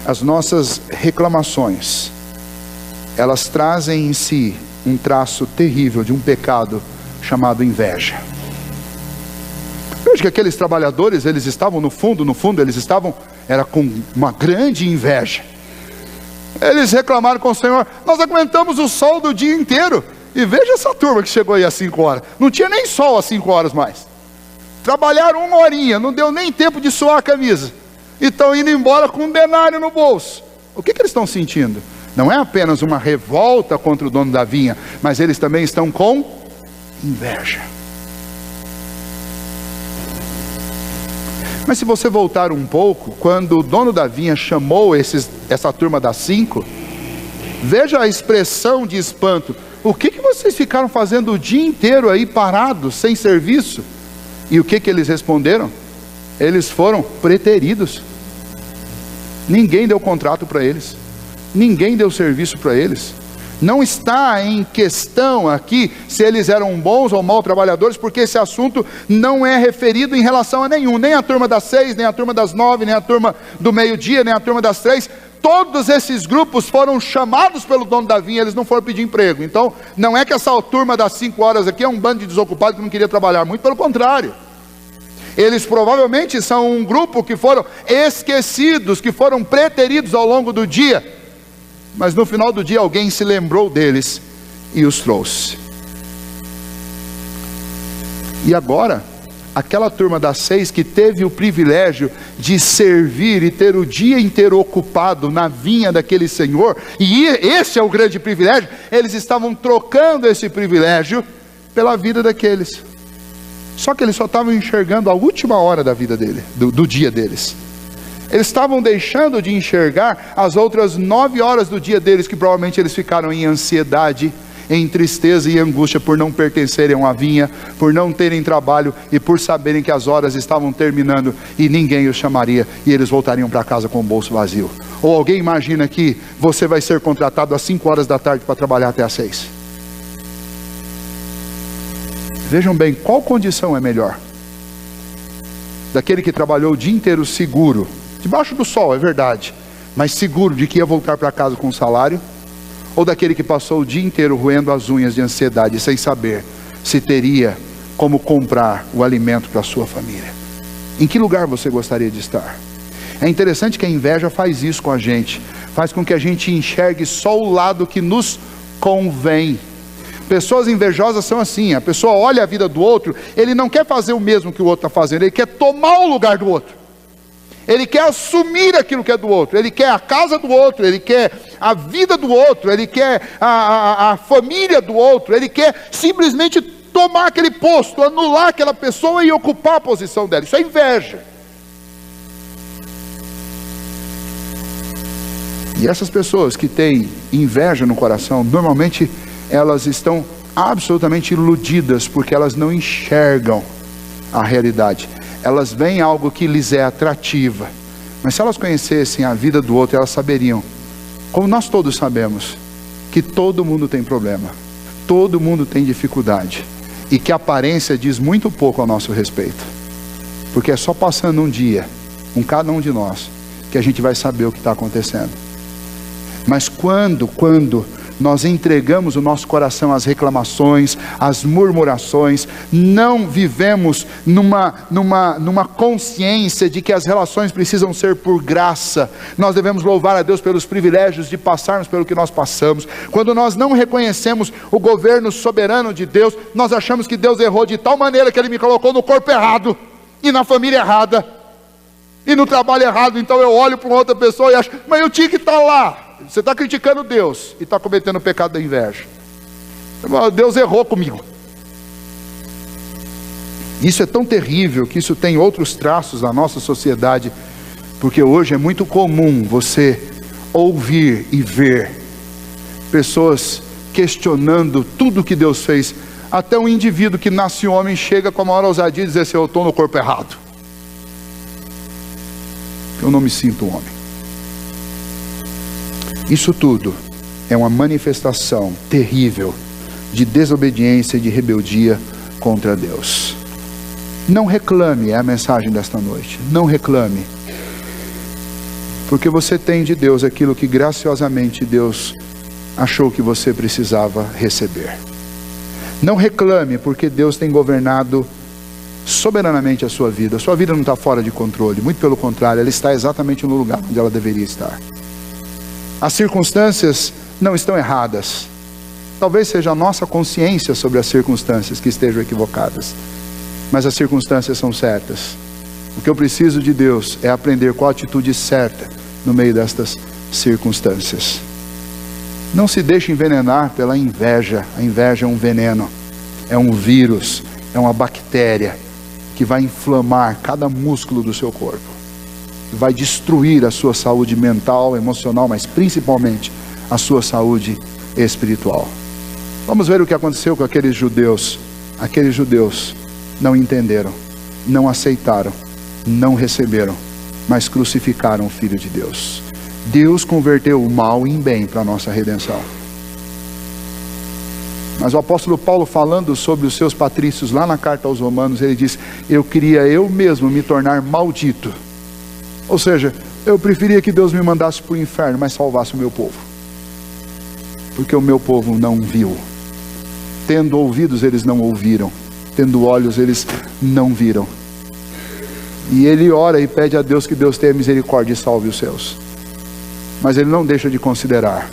As nossas reclamações, elas trazem em si um traço terrível de um pecado chamado inveja. Veja que aqueles trabalhadores, eles estavam no fundo, eles estavam, era com uma grande inveja. Eles reclamaram com o Senhor: nós aguentamos o sol do dia inteiro. E veja essa turma que chegou aí às 5 horas. Não tinha nem sol às 5 horas mais. Trabalharam 1 horinha, não deu nem tempo de suar a camisa. E estão indo embora com um denário no bolso. O que eles estão sentindo? Não é apenas uma revolta contra o dono da vinha, mas eles também estão com inveja. Mas se você voltar um pouco, quando o dono da vinha chamou essa turma das 5, veja a expressão de espanto. O que vocês ficaram fazendo o dia inteiro aí parados, sem serviço? E o que eles responderam? Eles foram preteridos. Ninguém deu contrato para eles, ninguém deu serviço para eles. Não está em questão aqui se eles eram bons ou maus trabalhadores, porque esse assunto não é referido em relação a nenhum, nem a turma das 6, nem a turma das 9, nem a turma do meio-dia, nem a turma das 3. Todos esses grupos foram chamados pelo dono da vinha, eles não foram pedir emprego. Então, não é que essa turma das 5 horas aqui é um bando de desocupados que não queria trabalhar, muito pelo contrário. Eles provavelmente são um grupo que foram esquecidos, que foram preteridos ao longo do dia. Mas no final do dia alguém se lembrou deles e os trouxe. E agora, aquela turma das 6 que teve o privilégio de servir e ter o dia inteiro ocupado na vinha daquele senhor, e esse é o grande privilégio, eles estavam trocando esse privilégio pela vida daqueles. Só que eles só estavam enxergando a última hora da vida dele, do dia deles. Eles estavam deixando de enxergar as outras 9 horas do dia deles, que provavelmente eles ficaram em ansiedade, em tristeza e angústia por não pertencerem a uma vinha, por não terem trabalho e por saberem que as horas estavam terminando e ninguém os chamaria e eles voltariam para casa com o bolso vazio. Ou alguém imagina que você vai ser contratado às 5 horas da tarde para trabalhar até às 6? Vejam bem, qual condição é melhor? Daquele que trabalhou o dia inteiro seguro, debaixo do sol, é verdade, mas seguro de que ia voltar para casa com um salário? Ou daquele que passou o dia inteiro roendo as unhas de ansiedade, sem saber se teria como comprar o alimento para a sua família? Em que lugar você gostaria de estar? É interessante que a inveja faz isso com a gente, faz com que a gente enxergue só o lado que nos convém. Pessoas invejosas são assim, a pessoa olha a vida do outro, ele não quer fazer o mesmo que o outro está fazendo, ele quer tomar o lugar do outro. Ele quer assumir aquilo que é do outro, ele quer a casa do outro, ele quer a vida do outro, ele quer a família do outro, ele quer simplesmente tomar aquele posto, anular aquela pessoa e ocupar a posição dela. Isso é inveja. E essas pessoas que têm inveja no coração, normalmente elas estão absolutamente iludidas, porque elas não enxergam a realidade. Elas veem algo que lhes é atrativa, mas se elas conhecessem a vida do outro, elas saberiam, como nós todos sabemos, que todo mundo tem problema, todo mundo tem dificuldade, e que a aparência diz muito pouco ao nosso respeito, porque é só passando um dia com cada um de nós que a gente vai saber o que está acontecendo. Mas quando nós entregamos o nosso coração às reclamações, às murmurações, não vivemos numa consciência de que as relações precisam ser por graça. Nós devemos louvar a Deus pelos privilégios de passarmos pelo que nós passamos. Quando nós não reconhecemos o governo soberano de Deus, nós achamos que Deus errou de tal maneira que Ele me colocou no corpo errado, e na família errada, e no trabalho errado. Então eu olho para uma outra pessoa e acho, mas eu tinha que estar lá. Você está criticando Deus e está cometendo o pecado da inveja. Deus errou comigo. Isso é tão terrível que isso tem outros traços na nossa sociedade, porque hoje é muito comum você ouvir e ver pessoas questionando tudo que Deus fez. Até um indivíduo que nasce homem chega com a maior ousadia e diz assim: eu estou no corpo errado, eu não me sinto um homem. Isso tudo é uma manifestação terrível de desobediência e de rebeldia contra Deus. Não reclame, é a mensagem desta noite. Não reclame. Porque você tem de Deus aquilo que graciosamente Deus achou que você precisava receber. Não reclame, porque Deus tem governado soberanamente a sua vida. A sua vida não está fora de controle, muito pelo contrário, ela está exatamente no lugar onde ela deveria estar. As circunstâncias não estão erradas. Talvez seja a nossa consciência sobre as circunstâncias que estejam equivocadas, mas as circunstâncias são certas. O que eu preciso de Deus é aprender qual a atitude certa no meio destas circunstâncias. Não se deixe envenenar pela inveja. A inveja é um veneno, é um vírus, é uma bactéria que vai inflamar cada músculo do seu corpo, vai destruir a sua saúde mental, emocional, mas principalmente a sua saúde espiritual. Vamos ver o que aconteceu com aqueles judeus. Aqueles judeus não entenderam, não aceitaram, não receberam, mas crucificaram o Filho de Deus. Deus converteu o mal em bem para a nossa redenção. Mas o apóstolo Paulo, falando sobre os seus patrícios lá na carta aos Romanos, ele diz: eu queria eu mesmo me tornar maldito. Ou seja, eu preferia que Deus me mandasse para o inferno, mas salvasse o meu povo. Porque o meu povo não viu. Tendo ouvidos, eles não ouviram. Tendo olhos, eles não viram. E ele ora e pede a Deus que Deus tenha misericórdia e salve os seus. Mas ele não deixa de considerar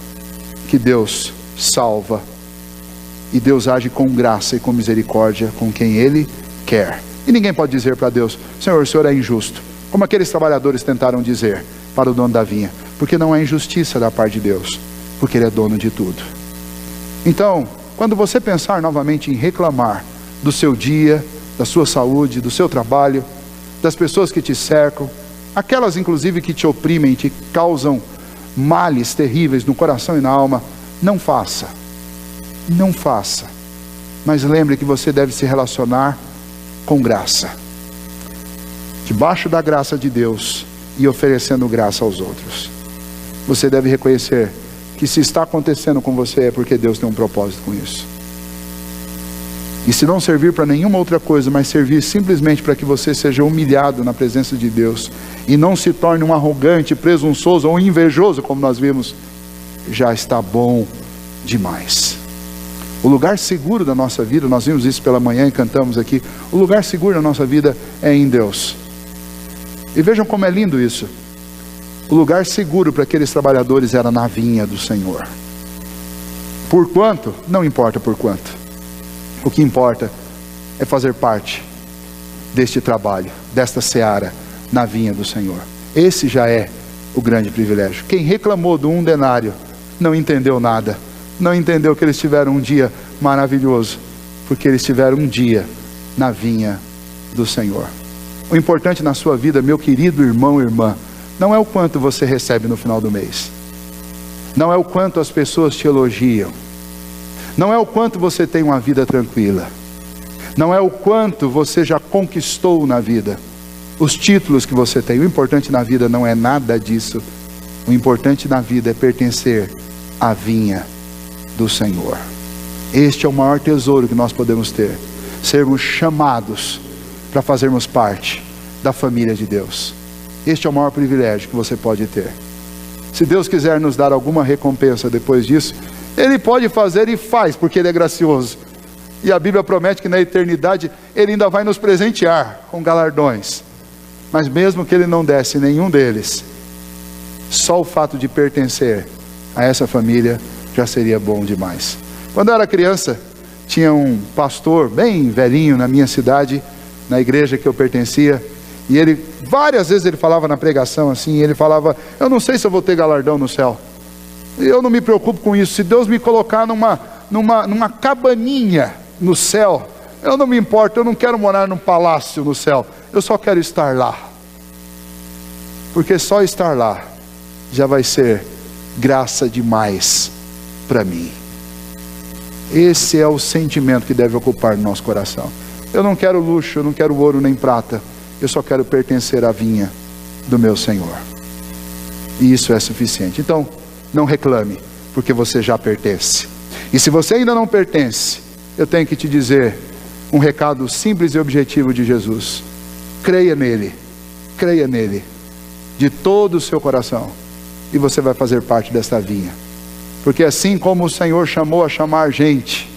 que Deus salva. E Deus age com graça e com misericórdia com quem Ele quer. E ninguém pode dizer para Deus: Senhor, o Senhor é injusto. Como aqueles trabalhadores tentaram dizer para o dono da vinha. Porque não é injustiça da parte de Deus. Porque Ele é dono de tudo. Então, quando você pensar novamente em reclamar do seu dia, da sua saúde, do seu trabalho, das pessoas que te cercam, aquelas inclusive que te oprimem, te causam males terríveis no coração e na alma, não faça. Não faça. Mas lembre que você deve se relacionar com graça. Debaixo da graça de Deus e oferecendo graça aos outros. Você deve reconhecer que se está acontecendo com você é porque Deus tem um propósito com isso. E se não servir para nenhuma outra coisa, mas servir simplesmente para que você seja humilhado na presença de Deus e não se torne um arrogante, presunçoso ou invejoso, como nós vimos, já está bom demais. O lugar seguro da nossa vida, nós vimos isso pela manhã e cantamos aqui, o lugar seguro da nossa vida é em Deus. E vejam como é lindo isso. O lugar seguro para aqueles trabalhadores era na vinha do Senhor. Por quanto? Não importa por quanto. O que importa é fazer parte deste trabalho, desta seara na vinha do Senhor. Esse já é o grande privilégio. Quem reclamou do 1 denário não entendeu nada. Não entendeu que eles tiveram um dia maravilhoso, porque eles tiveram um dia na vinha do Senhor. O importante na sua vida, meu querido irmão e irmã, não é o quanto você recebe no final do mês. Não é o quanto as pessoas te elogiam. Não é o quanto você tem uma vida tranquila. Não é o quanto você já conquistou na vida. Os títulos que você tem. O importante na vida não é nada disso. O importante na vida é pertencer à vinha do Senhor. Este é o maior tesouro que nós podemos ter. Sermos chamados para fazermos parte da família de Deus. Este é o maior privilégio que você pode ter. Se Deus quiser nos dar alguma recompensa depois disso, Ele pode fazer e faz, porque Ele é gracioso. E a Bíblia promete que na eternidade Ele ainda vai nos presentear com galardões. Mas mesmo que Ele não desse nenhum deles, só o fato de pertencer a essa família já seria bom demais. Quando eu era criança, tinha um pastor bem velhinho na minha cidade, na igreja que eu pertencia, e ele, várias vezes ele falava na pregação assim, ele falava: eu não sei se eu vou ter galardão no céu, eu não me preocupo com isso, se Deus me colocar numa cabaninha no céu, eu não me importo, eu não quero morar num palácio no céu, eu só quero estar lá, porque só estar lá já vai ser graça demais para mim. Esse é o sentimento que deve ocupar no nosso coração. Eu não quero luxo, eu não quero ouro nem prata, eu só quero pertencer à vinha do meu Senhor, e isso é suficiente. Então não reclame, porque você já pertence. E se você ainda não pertence, eu tenho que te dizer um recado simples e objetivo de Jesus: creia nele, creia nele, de todo o seu coração, e você vai fazer parte desta vinha. Porque assim como o Senhor chamou a chamar gente,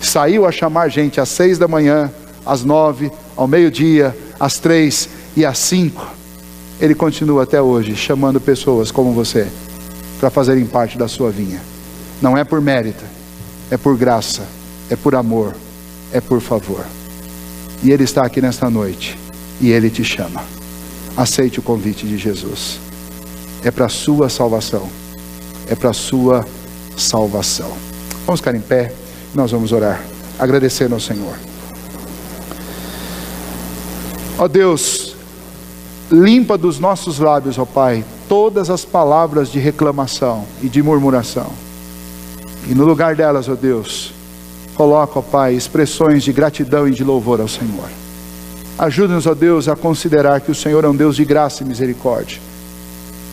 saiu a chamar gente às 6 da manhã, às 9, ao meio-dia, às 3 e às 5, Ele continua até hoje chamando pessoas como você para fazerem parte da sua vinha. Não é por mérito, é por graça, é por amor, é por favor. E Ele está aqui nesta noite e Ele te chama. Aceite o convite de Jesus. É para a sua salvação. É para a sua salvação. Vamos ficar em pé. Nós vamos orar, agradecendo ao Senhor. Ó Deus, limpa dos nossos lábios, ó Pai, todas as palavras de reclamação e de murmuração. E no lugar delas, ó Deus, coloca, ó Pai, expressões de gratidão e de louvor ao Senhor. Ajuda-nos, ó Deus, a considerar que o Senhor é um Deus de graça e misericórdia.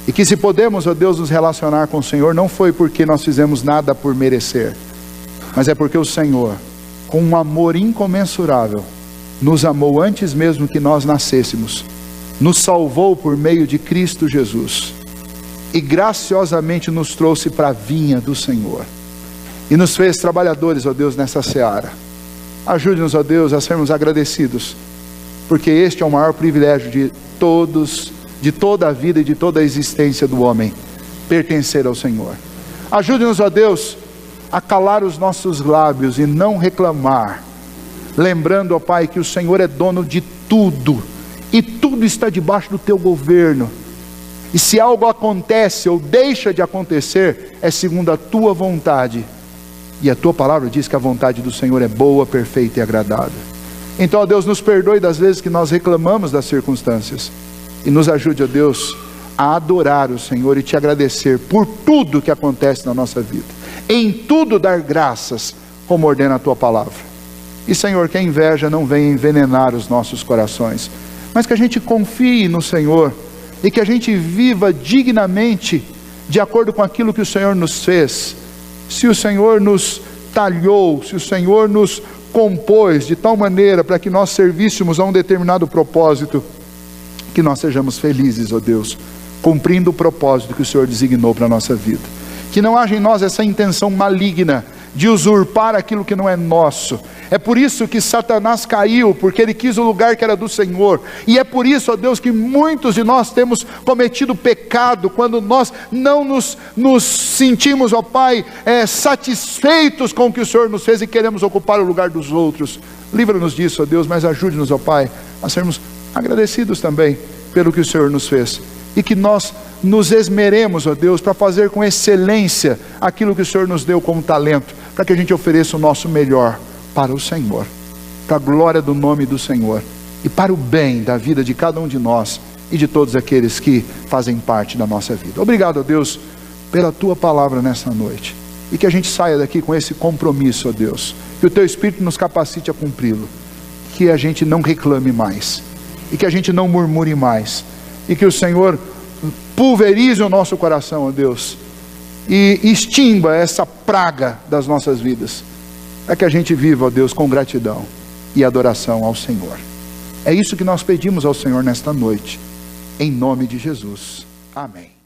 E que se podemos, ó Deus, nos relacionar com o Senhor, não foi porque nós fizemos nada por merecer, mas é porque o Senhor, com um amor incomensurável, nos amou antes mesmo que nós nascêssemos, nos salvou por meio de Cristo Jesus, e graciosamente nos trouxe para a vinha do Senhor, e nos fez trabalhadores, ó Deus, nessa seara. Ajude-nos, ó Deus, a sermos agradecidos, porque este é o maior privilégio de toda a vida e de toda a existência do homem, pertencer ao Senhor. Ajude-nos, ó Deus, a calar os nossos lábios e não reclamar, lembrando, ó Pai, que o Senhor é dono de tudo, e tudo está debaixo do teu governo, e se algo acontece ou deixa de acontecer, é segundo a tua vontade, e a tua palavra diz que a vontade do Senhor é boa, perfeita e agradável. Então, ó Deus, nos perdoe das vezes que nós reclamamos das circunstâncias, e nos ajude, ó Deus, a adorar o Senhor e te agradecer por tudo que acontece na nossa vida, em tudo dar graças, como ordena a tua palavra. E Senhor, que a inveja não venha envenenar os nossos corações, mas que a gente confie no Senhor, e que a gente viva dignamente, de acordo com aquilo que o Senhor nos fez. Se o Senhor nos talhou, se o Senhor nos compôs de tal maneira para que nós servíssemos a um determinado propósito, que nós sejamos felizes, ó Deus, cumprindo o propósito que o Senhor designou para a nossa vida. Que não haja em nós essa intenção maligna de usurpar aquilo que não é nosso. É por isso que Satanás caiu, porque ele quis o lugar que era do Senhor. E é por isso, ó Deus, que muitos de nós temos cometido pecado, quando nós não nos sentimos, ó Pai, satisfeitos com o que o Senhor nos fez e queremos ocupar o lugar dos outros. Livra-nos disso, ó Deus, mas ajude-nos, ó Pai, a sermos agradecidos também pelo que o Senhor nos fez, e que nós nos esmeremos, ó Deus, para fazer com excelência aquilo que o Senhor nos deu como talento, para que a gente ofereça o nosso melhor para o Senhor, para a glória do nome do Senhor, e para o bem da vida de cada um de nós, e de todos aqueles que fazem parte da nossa vida. Obrigado, ó Deus, pela tua palavra nessa noite, e que a gente saia daqui com esse compromisso, ó Deus, que o teu Espírito nos capacite a cumpri-lo, que a gente não reclame mais, e que a gente não murmure mais, e que o Senhor pulverize o nosso coração, ó Deus, e extinga essa praga das nossas vidas, para que a gente viva, ó Deus, com gratidão e adoração ao Senhor. É isso que nós pedimos ao Senhor nesta noite, em nome de Jesus. Amém.